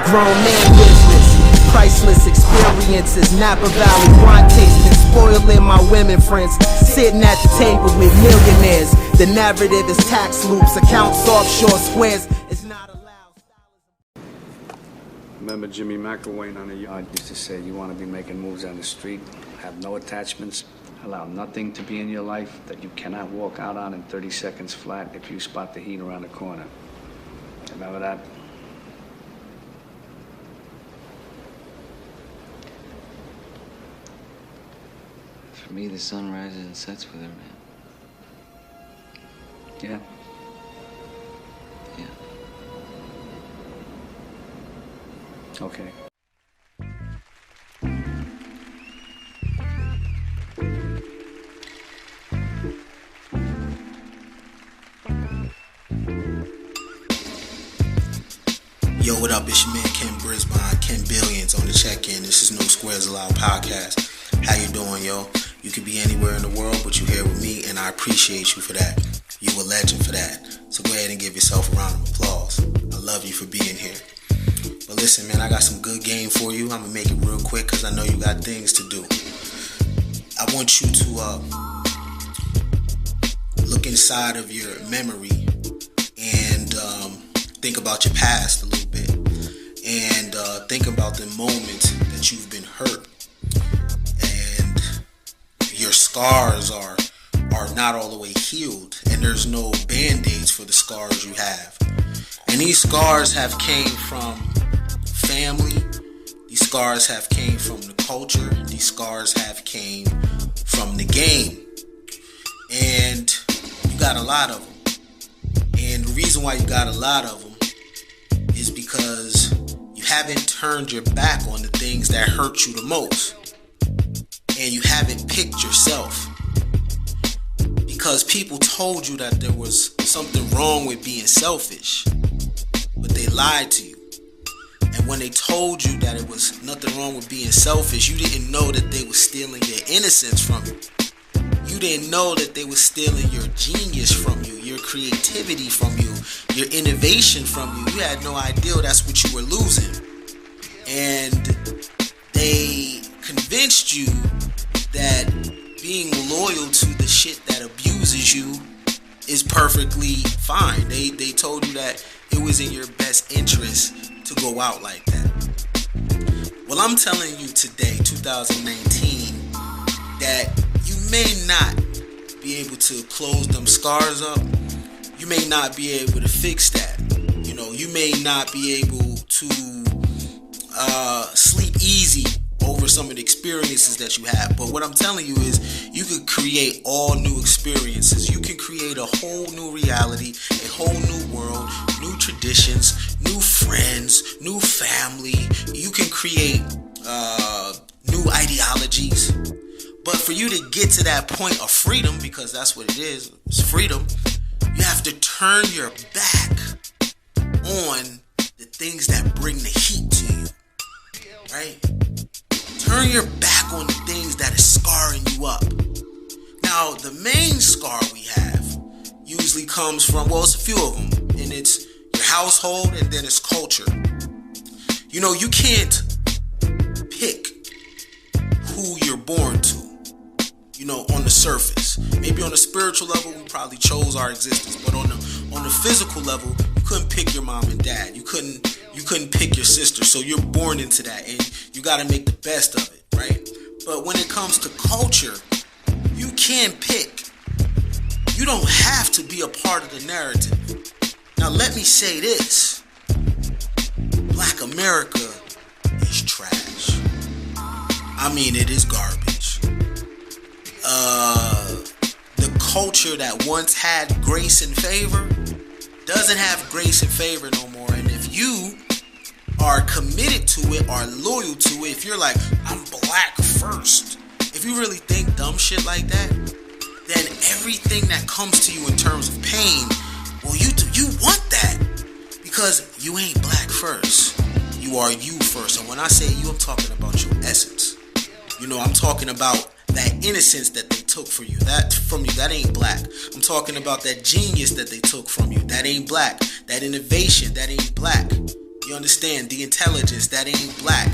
grown man business. Priceless experiences, Napa Valley wine tasting, spoiling my women friends, sitting at the table with millionaires. The narrative is tax loops, accounts offshore squares. It's not allowed. Remember Jimmy McElwain on the yard used to say, you want to be making moves on the street, have no attachments, allow nothing to be in your life that you cannot walk out on in 30 seconds flat if you spot the heat around the corner. Remember that? For me, the sun rises and sets with her, man. Yeah? Yeah. Okay. Yo, what up? It's your man Ken Brisbon, Ken Billions on the check-in. This is No Squares Allowed podcast. How you doing, yo? You could be anywhere in the world, but you're here with me, and I appreciate you for that. You a legend for that. So go ahead and give yourself a round of applause. I love you for being here. But listen, man, I got some good game for you. I'm gonna make it real quick because I know you got things to do. I want you to look inside of your memory and think about your past a little bit, and think about the moments that you've been hurt, and your scars are not all the way healed, and there's no band-aids for the scars you have. And these scars have came from family, these scars have came from the culture, these scars have came from the game, and you got a lot of them. And the reason why you got a lot of them is because you haven't turned your back on the things that hurt you the most. And you haven't picked yourself. Because people told you that there was something wrong with being selfish. But they lied to you. And when they told you that it was nothing wrong with being selfish, you didn't know that they were stealing your innocence from you. You didn't know that they were stealing your genius from you, your creativity from you, your innovation from you. You had no idea that's what you were losing. And they convinced you that being loyal to the shit that abuses you is perfectly fine. They told you that it was in your best interest to go out like that. Well, I'm telling you today, 2019, that you may not be able to close them scars up. You may not be able to fix that. You know, you may not be able to sleep easy over some of the experiences that you have. But what I'm telling you is you could create all new experiences. You can create a whole new reality, a whole new world, new traditions, new friends, new family. You can create new ideologies. But for you to get to that point of freedom, because that's what it is, it's freedom, you have to turn your back on the things that bring the heat to you, right? Turn your back on the things that is scarring you up. Now, the main scar we have usually comes from, well, it's a few of them, and it's your household, and then it's culture. You know, you can't pick who you're born to. You know, on the surface. Maybe on the spiritual level, we probably chose our existence. But on the physical level, you couldn't pick your mom and dad. You couldn't pick your sister. So you're born into that, and you got to make the best of it, right? But when it comes to culture, you can't pick. You don't have to be a part of the narrative. Now let me say this. Black America is trash. I mean, it is garbage. The culture that once had grace and favor doesn't have grace and favor no more. And if you are committed to it, are loyal to it, if you're like, I'm black first, if you really think dumb shit like that, then everything that comes to you in terms of pain, well, you want that because you ain't black first. You are you first. And when I say you, I'm talking about your essence. You know, I'm talking about that innocence that they took from you, that ain't black. I'm talking about that genius that they took from you, that ain't black. That innovation, that ain't black. You understand? The intelligence, that ain't black.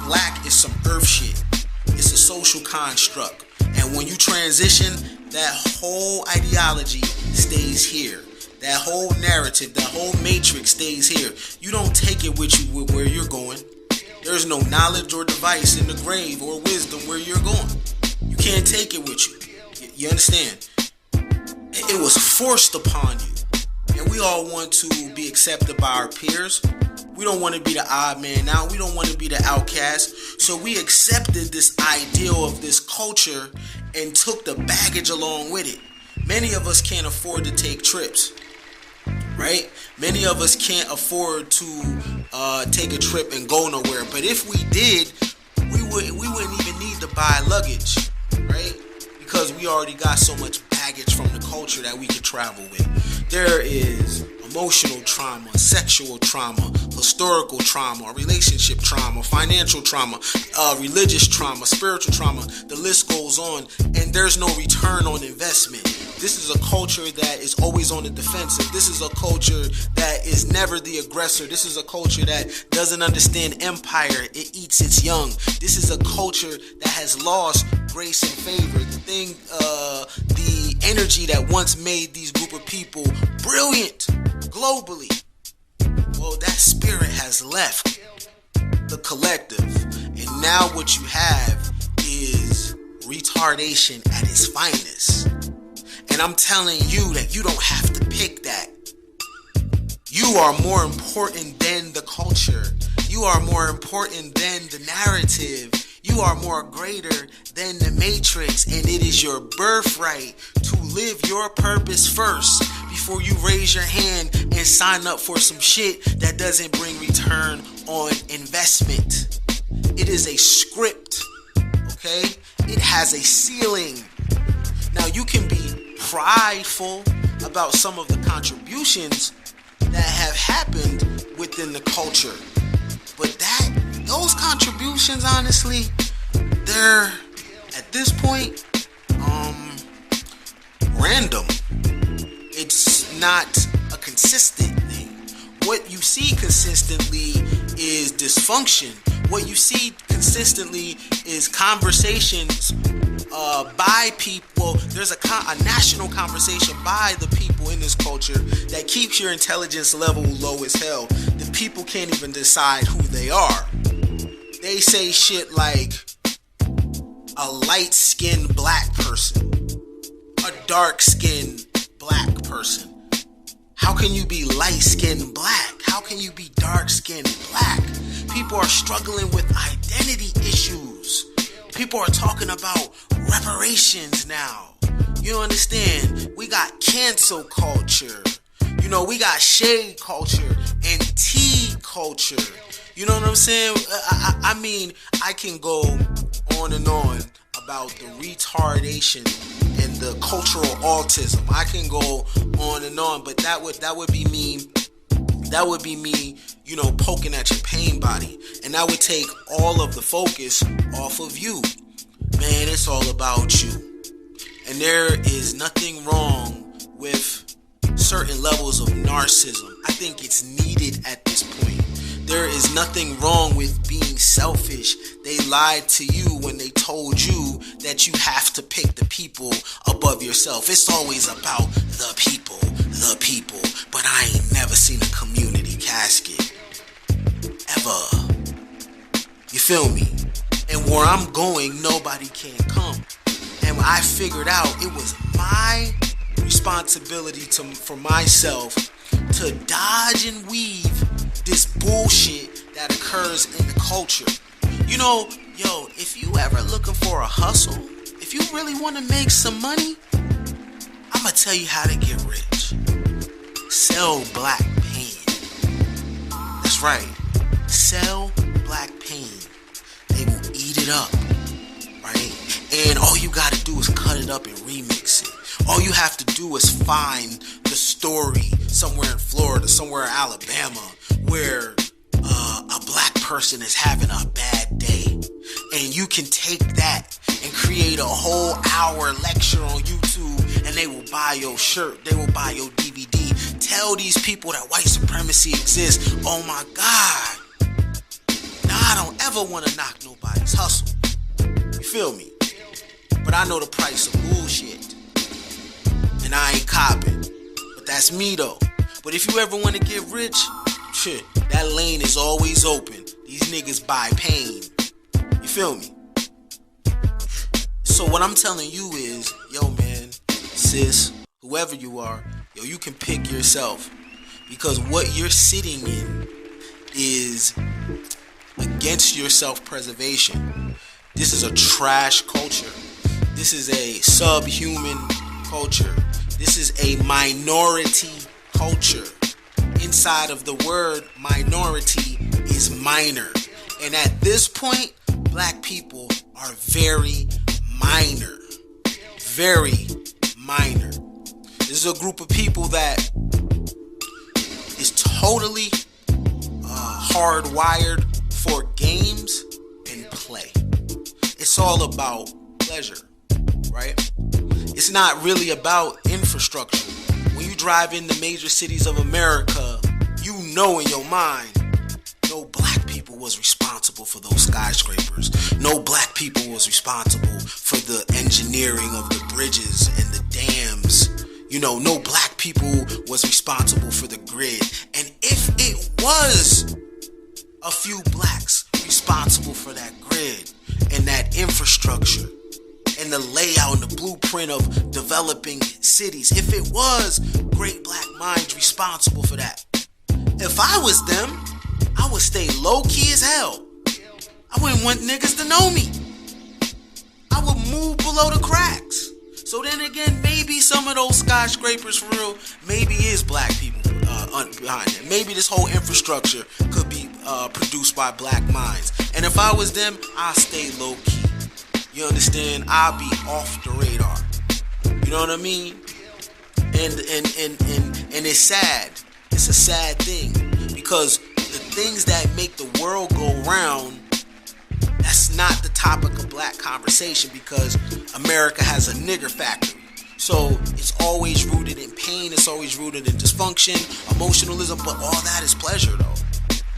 Black is some earth shit. It's a social construct. And when you transition, that whole ideology stays here. That whole narrative, that whole matrix stays here. You don't take it with you where you're going. There's no knowledge or device in the grave or wisdom where you're going. You can't take it with you. You understand? It was forced upon you. And we all want to be accepted by our peers. We don't want to be the odd man out. We don't want to be the outcast. So we accepted this ideal of this culture and took the baggage along with it. Many of us can't afford to take trips, right? Many of us can't afford to take a trip and go nowhere. But if we did, we wouldn't even need to buy luggage, right? Because we already got so much baggage from the culture that we could travel with. There is emotional trauma, sexual trauma, historical trauma, relationship trauma, financial trauma, religious trauma, spiritual trauma. The list goes on, and there's no return on investment. This is a culture that is always on the defensive. This is a culture that is never the aggressor. This is a culture that doesn't understand empire. It eats its young. This is a culture that has lost grace and favor. The energy that once made these group of people brilliant globally, well, that spirit has left the collective, and now what you have is retardation at its finest. And I'm telling you that you don't have to pick that. You are more important than the culture. You are more important than the narrative. You are more greater than the matrix, and it is your birthright to live your purpose first before you raise your hand and sign up for some shit that doesn't bring return on investment. It is a script, okay? It has a ceiling. Now you can be prideful about some of the contributions that have happened within the culture, but those contributions, honestly, they're at this point random. It's not a consistent thing. What you see consistently is dysfunction. What you see consistently is conversations by people. There's a national conversation by the people in this culture that keeps your intelligence level low as hell. The people can't even decide who they are. They say shit like a light-skinned black person, a dark-skinned black person. How can you be light-skinned black? How can you be dark-skinned black? People are struggling with identity issues. People are talking about reparations now. You understand? We got cancel culture. You know, we got shade culture and tea culture. You know what I'm saying? I mean, I can go on and on about the retardation and the cultural autism. I can go on and on, but that would be me. That would be me, you know, poking at your pain body, and that would take all of the focus off of you. Man, it's all about you. And there is nothing wrong with certain levels of narcissism. I think it's needed at this point. There is nothing wrong with being selfish. They lied to you when they told you that you have to pick the people above yourself. It's always about the people. But I ain't never seen a community casket. Ever. You feel me? And where I'm going, nobody can come. And I figured out it was my responsibility for myself to dodge and weave this bullshit that occurs in the culture. You know, if you ever looking for a hustle, if you really want to make some money, I'm gonna tell you how to get rich. Sell black pain. That's right. Sell black pain. They will eat it up, right? And all you gotta do is cut it up and remix it. All you have to do is find the story somewhere in Florida, somewhere in Alabama, where a black person is having a bad day. And you can take that and create a whole hour lecture on YouTube, and they will buy your shirt, they will buy your DVD. tell these people that white supremacy exists, oh my God. Now I don't ever want to knock nobody's hustle. You feel me? But I know the price of bullshit. And I ain't copping. But that's me though. But if you ever want to get rich, shit, that lane is always open. These niggas buy pain. You feel me? So what I'm telling you is, yo man, sis, whoever you are, yo, you can pick yourself. Because what you're sitting in is against your self-preservation. This is a trash culture. This is a subhuman culture. This is a minority culture. Inside of the word minority is minor. And at this point, black people are very minor. Very minor. This is a group of people that is totally hardwired for games and play. It's all about pleasure, right? It's not really about infrastructure. When you drive in the major cities of America, you know in your mind, no black people was responsible for those skyscrapers. No black people was responsible for the engineering of the bridges and the dams. You know, no black people was responsible for the grid. And if it was a few blacks responsible for that grid and that infrastructure and the layout and the blueprint of developing cities, if it was great black minds responsible for that, if I was them, I would stay low-key as hell. I wouldn't want niggas to know me. I would move below the cracks. So then again, maybe some of those skyscrapers for real, maybe is black people behind it. Maybe this whole infrastructure could be produced by black minds. And if I was them, I'll stay low-key. You understand? I'll be off the radar. You know what I mean? And it's sad. It's a sad thing. Because the things that make the world go round, that's not the topic of black conversation, because America has a nigger factory. So it's always rooted in pain, it's always rooted in dysfunction, emotionalism, but all that is pleasure though.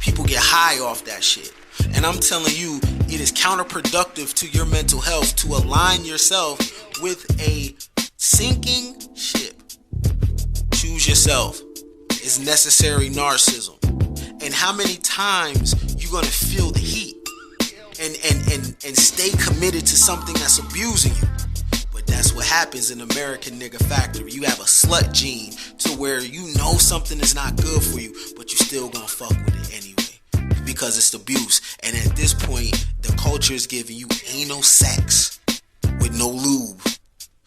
People get high off that shit. And I'm telling you, it is counterproductive to your mental health to align yourself with a sinking ship. Choose yourself. It's necessary narcissism. And how many times you gonna feel the heat and stay committed to something that's abusing you? But that's what happens in American nigga factory. You have a slut gene to where you know something is not good for you, but you still gonna fuck with it anyway because it's abuse. And at this point, the culture is giving you anal sex with no lube.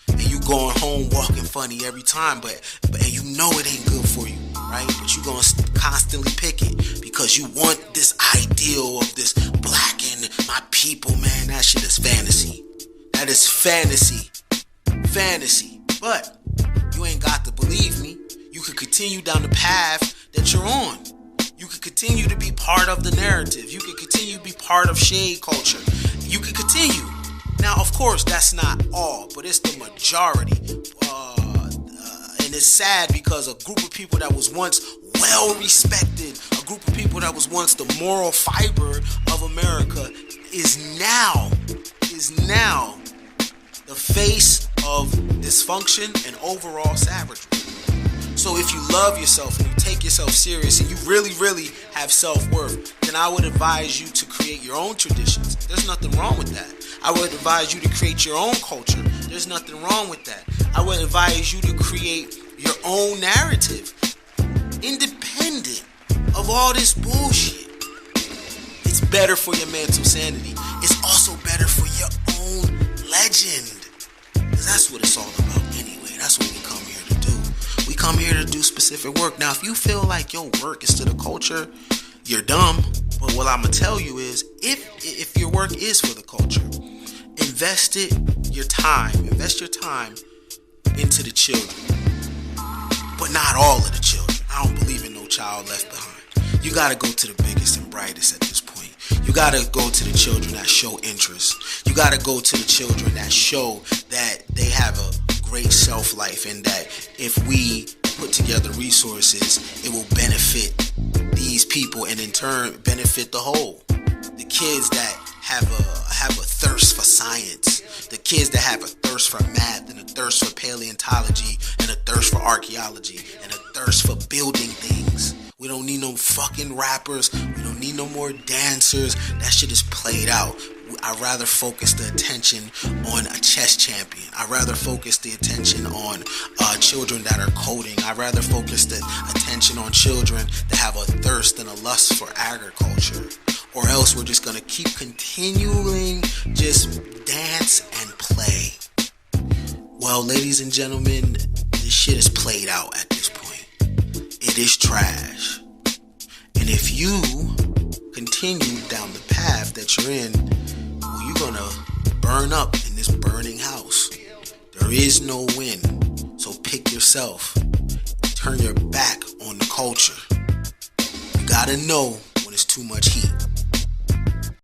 And you going home walking funny every time, but and you know it ain't good for you, right? But you gonna constantly pick it because you want this ideal of this black and my people, man. That shit is fantasy. That is fantasy. Fantasy. But you ain't got to believe me. You could continue down the path that you're on. You could continue to be part of the narrative. You could continue to be part of shade culture. You could continue. Now, of course, that's not all, but it's the majority. And it's sad because a group of people that was once well respected, a group of people that was once the moral fiber of America is now the face of dysfunction and overall savagery. So if you love yourself and you take yourself serious and you really, really have self-worth, then I would advise you to create your own traditions. There's nothing wrong with that. I would advise you to create your own culture. There's nothing wrong with that. I would advise you to create your own narrative, independent of all this bullshit. It's better for your mental sanity. It's also better for your own legend. Because that's what it's all about anyway. That's what we come here to do. We come here to do specific work. Now, if you feel like your work is to the culture, you're dumb. But what I'm going to tell you is, if your work is for the culture, invest your time into the children. But not all of the children. I don't believe in no child left behind. You got to go to the biggest and brightest at this point. You got to go to the children that show interest. You got to go to the children that show that they have a great self-life, and that if we put together resources, it will benefit these people and in turn benefit the whole. The kids that have a thirst for science, the kids that have a thirst for math and a thirst for paleontology and a thirst for archaeology and a thirst for building things. We don't need no fucking rappers. We don't need no more dancers. That shit is played out. I'd rather focus the attention on a chess champion. I'd rather focus the attention on children that are coding. I'd rather focus the attention on children that have a thirst and a lust for agriculture. Or else we're just gonna keep continuing just dance and play. Well, ladies and gentlemen, this shit is played out at this point. It is trash. And if you continue down the path that you're in, well, you're gonna burn up in this burning house. There is no win. So pick yourself. Turn your back on the culture. You gotta know when it's too much heat.